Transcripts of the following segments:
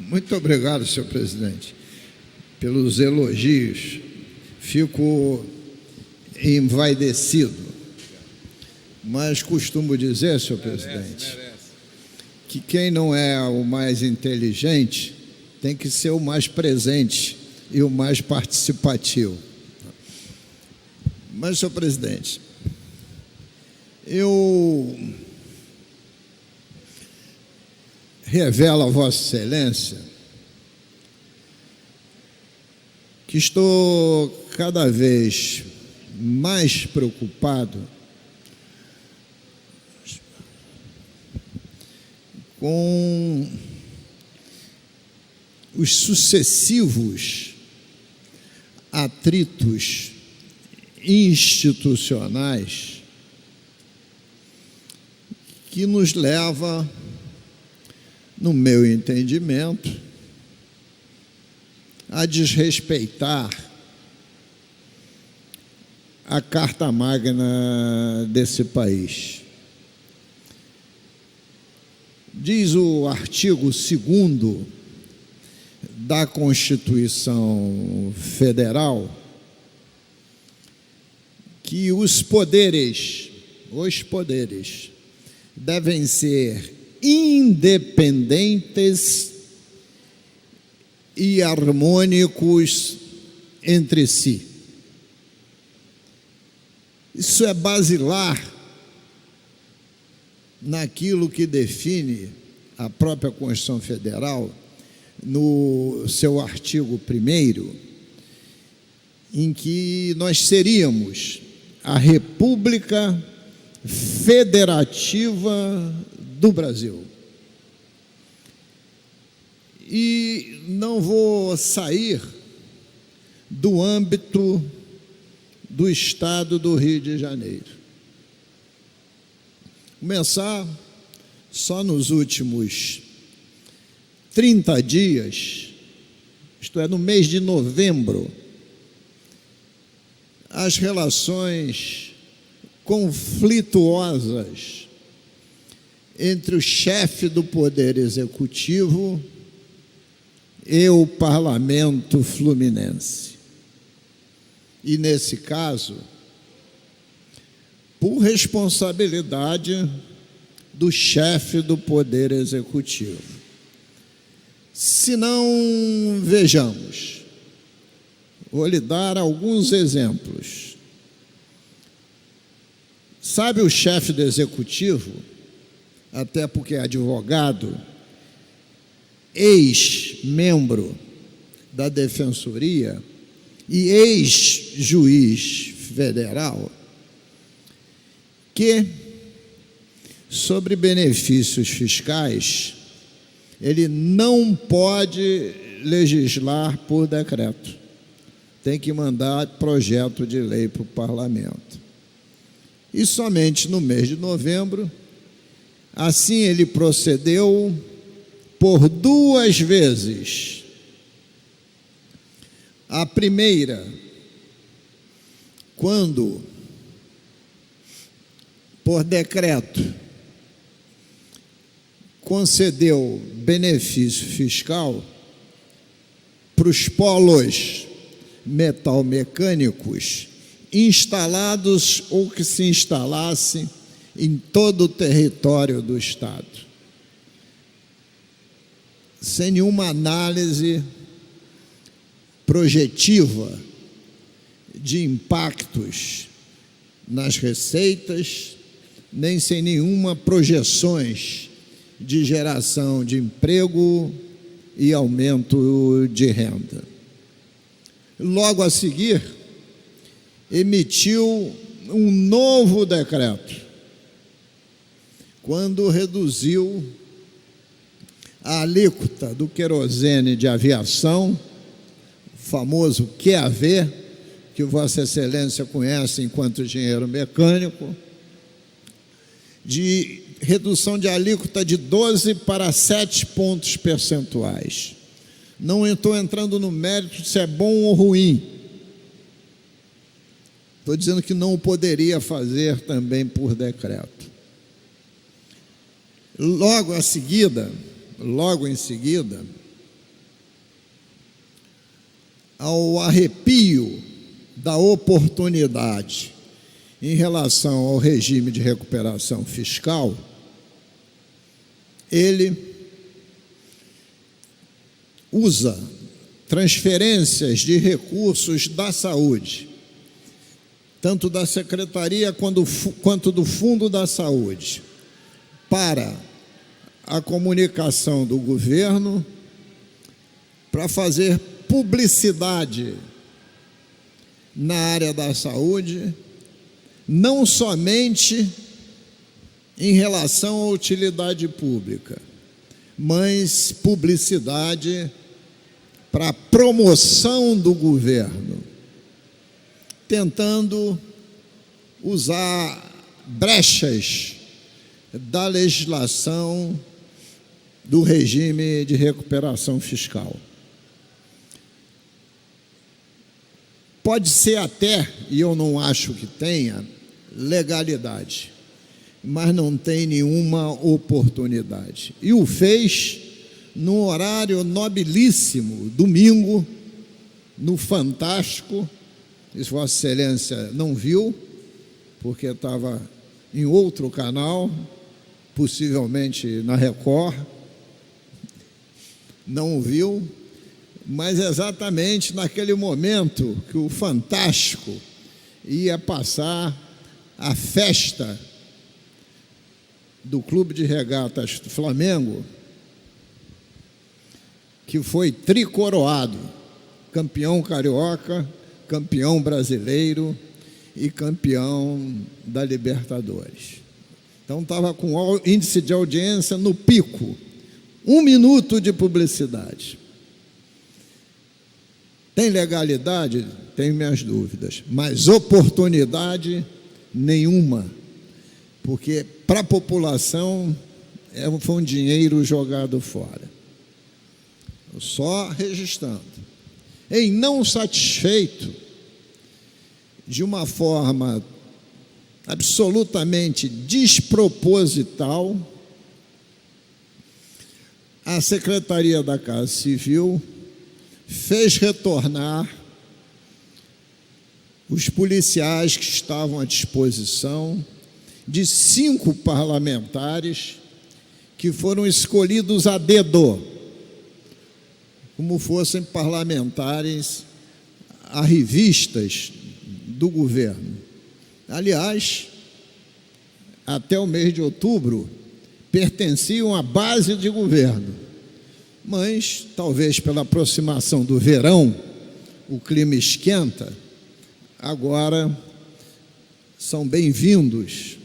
Muito obrigado, senhor presidente, pelos elogios. Fico envaidecido, mas costumo dizer, senhor presidente, que quem não é o mais inteligente tem que ser o mais presente e o mais participativo. Mas, senhor presidente, eu revelo a Vossa Excelência que estou cada vez mais preocupado com os sucessivos atritos institucionais que nos leva, no meu entendimento, a desrespeitar a Carta Magna desse país. Diz o artigo 2º da Constituição Federal que os poderes devem ser independentes e harmônicos entre si. Isso é basilar naquilo que define a própria Constituição Federal, no seu artigo 1º, em que nós seríamos a República Federativa do Brasil. E não vou sair do âmbito do Estado do Rio de Janeiro. Começar só nos últimos 30 dias, isto é, no mês de novembro, as relações conflituosas entre o chefe do Poder Executivo e o Parlamento Fluminense. E, nesse caso, por responsabilidade do chefe do Poder Executivo. Se não, vejamos, vou lhe dar alguns exemplos. Sabe o chefe do Executivo, até porque é advogado, ex-membro da Defensoria e ex-juiz federal, que, sobre benefícios fiscais, ele não pode legislar por decreto. Tem que mandar projeto de lei para o parlamento. E somente no mês de novembro, assim ele procedeu por 2 vezes. A primeira, quando, por decreto, concedeu benefício fiscal para os polos metalmecânicos instalados ou que se instalasse em todo o território do Estado, sem nenhuma análise projetiva de impactos nas receitas, nem sem nenhuma projeções de geração de emprego e aumento de renda. Logo a seguir, emitiu um novo decreto, quando reduziu a alíquota do querosene de aviação, o famoso QAV, que Vossa Excelência conhece enquanto engenheiro mecânico, de redução de alíquota de 12 para 7 pontos percentuais. Não estou entrando no mérito se é bom ou ruim. Estou dizendo que não o poderia fazer também por decreto. Logo em seguida, ao arrepio da oportunidade em relação ao regime de recuperação fiscal, ele usa transferências de recursos da saúde, tanto da Secretaria quanto do Fundo da Saúde, para a comunicação do governo, para fazer publicidade na área da saúde, não somente em relação à utilidade pública, mas publicidade para a promoção do governo, tentando usar brechas da legislação do regime de recuperação fiscal. Pode ser até, e eu não acho que tenha, legalidade, mas não tem nenhuma oportunidade. E o fez num horário nobilíssimo, domingo, no Fantástico. Isso Vossa Excelência não viu, porque estava em outro canal, possivelmente na Record, não viu, mas exatamente naquele momento que o Fantástico ia passar a festa do Clube de Regatas do Flamengo, que foi tricoroado, campeão carioca, campeão brasileiro e campeão da Libertadores. Então estava com o índice de audiência no pico, 1 minuto de publicidade. Tem legalidade? Tenho minhas dúvidas, mas oportunidade nenhuma, porque para a população foi um dinheiro jogado fora. Só registrando. Em não satisfeito, de uma forma absolutamente desproposital, a Secretaria da Casa Civil fez retornar os policiais que estavam à disposição de 5 parlamentares que foram escolhidos a dedo, como fossem parlamentares arrivistas do governo. Aliás, até o mês de outubro, pertenciam à base de governo, mas talvez pela aproximação do verão, o clima esquenta, agora são bem-vindos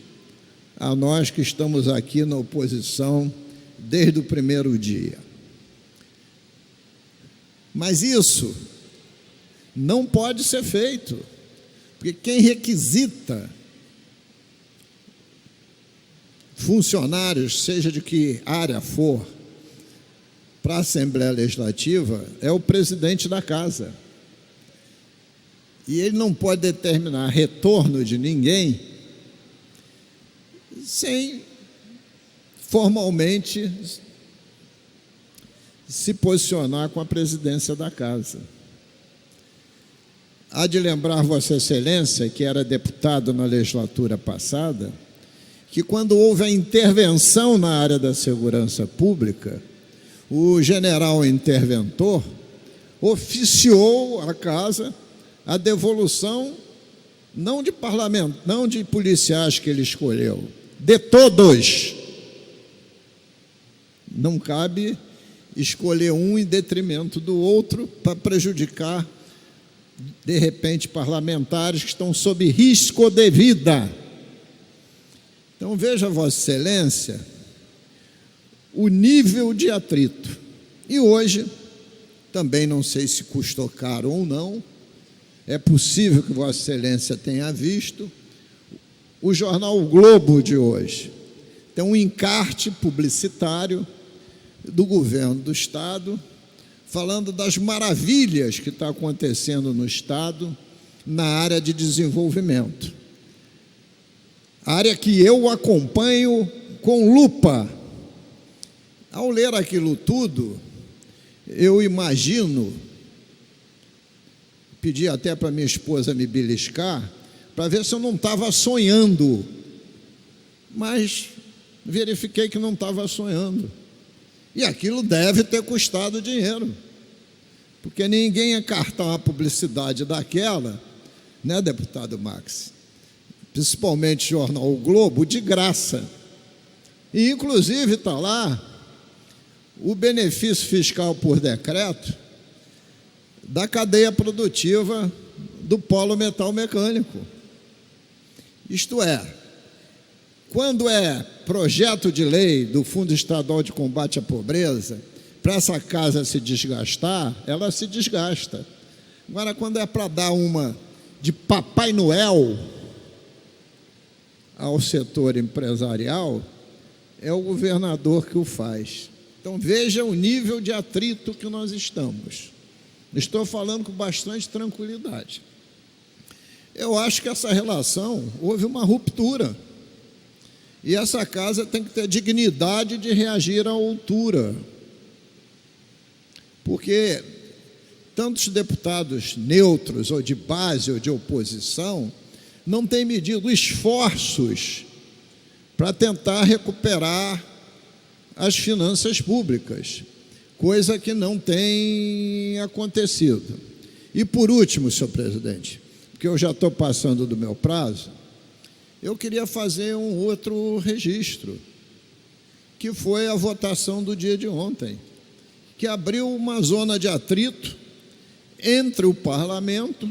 a nós que estamos aqui na oposição desde o primeiro dia. Mas isso não pode ser feito, porque quem requisita funcionários, seja de que área for, para a Assembleia Legislativa, é o presidente da casa. E ele não pode determinar retorno de ninguém sem formalmente se posicionar com a presidência da casa. Há de lembrar Vossa Excelência, que era deputado na legislatura passada, que quando houve a intervenção na área da segurança pública, o general interventor oficiou à casa a devolução não de parlamento, não de policiais que ele escolheu, de todos. Não cabe escolher um em detrimento do outro para prejudicar, de repente, parlamentares que estão sob risco de vida. Então, veja, Vossa Excelência, o nível de atrito. E hoje, também não sei se custou caro ou não, é possível que Vossa Excelência tenha visto, o jornal O Globo de hoje tem um encarte publicitário do governo do Estado, falando das maravilhas que está acontecendo no Estado na área de desenvolvimento. Área que eu acompanho com lupa. Ao ler aquilo tudo, eu imagino pedi até para minha esposa me beliscar, para ver se eu não estava sonhando, mas verifiquei que não estava sonhando, e aquilo deve ter custado dinheiro, porque ninguém ia cartar uma publicidade daquela, né, deputado Max? Principalmente o jornal O Globo, de graça. E inclusive está lá o benefício fiscal por decreto da cadeia produtiva do polo metal mecânico. Isto é, quando é projeto de lei do Fundo Estadual de Combate à Pobreza, para essa casa se desgastar, ela se desgasta. Agora, quando é para dar uma de Papai Noel ao setor empresarial, é o governador que o faz. Então, veja o nível de atrito que nós estamos. Estou falando com bastante tranquilidade. Eu acho que essa relação, houve uma ruptura. E essa casa tem que ter dignidade de reagir à altura. Porque tantos deputados neutros, ou de base, ou de oposição, não têm medido esforços para tentar recuperar as finanças públicas, coisa que não tem acontecido. E por último, senhor presidente, porque eu já estou passando do meu prazo, eu queria fazer um outro registro, que foi a votação do dia de ontem, que abriu uma zona de atrito entre o parlamento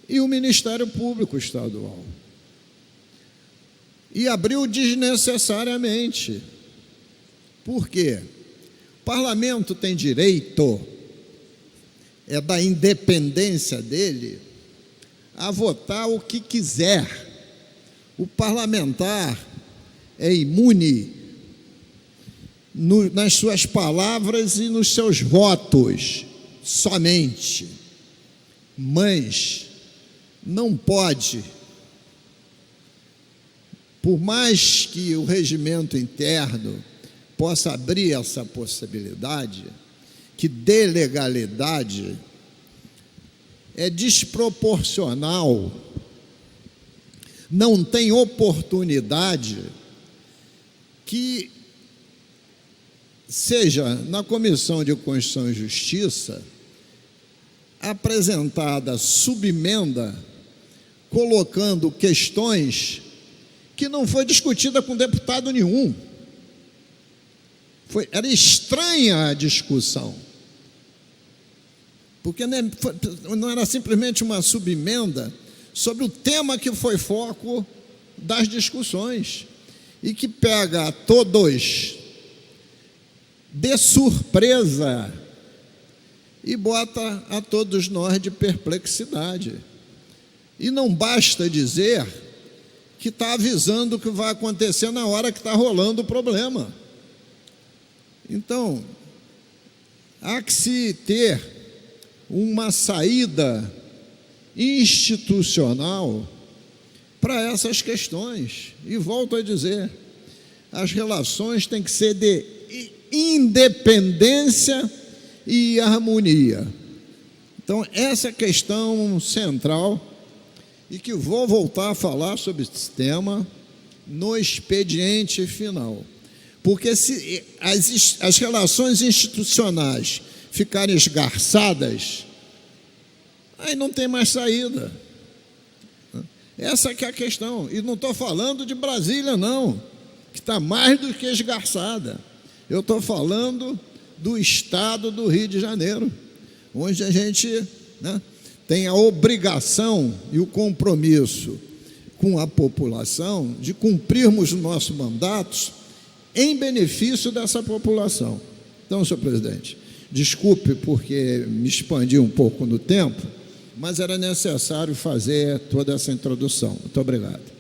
e o Ministério Público Estadual. E abriu desnecessariamente. Por quê? O parlamento tem direito, é da independência dele, a votar o que quiser. O parlamentar é imune nas suas palavras e nos seus votos, somente. Mas não pode, por mais que o regimento interno possa abrir essa possibilidade, que dê legalidade, é desproporcional, não tem oportunidade que seja na Comissão de Constituição e Justiça apresentada subemenda colocando questões que não foi discutida com deputado nenhum. Era estranha a discussão, porque não era simplesmente uma subemenda sobre o tema que foi foco das discussões e que pega a todos de surpresa e bota a todos nós de perplexidade. E não basta dizer que está avisando o que vai acontecer na hora que está rolando o problema. Então, há que se ter uma saída institucional para essas questões. E volto a dizer, as relações têm que ser de independência e harmonia. Então, essa é a questão central, e que vou voltar a falar sobre esse tema no expediente final. Porque se as relações institucionais ficarem esgarçadas, aí não tem mais saída. Essa que é a questão. E não estou falando de Brasília, não, que está mais do que esgarçada. Eu estou falando do estado do Rio de Janeiro, onde a gente, né, tem a obrigação e o compromisso com a população de cumprirmos os nossos mandatos em benefício dessa população. Então, senhor presidente, desculpe porque me expandi um pouco no tempo, mas era necessário fazer toda essa introdução. Muito obrigado.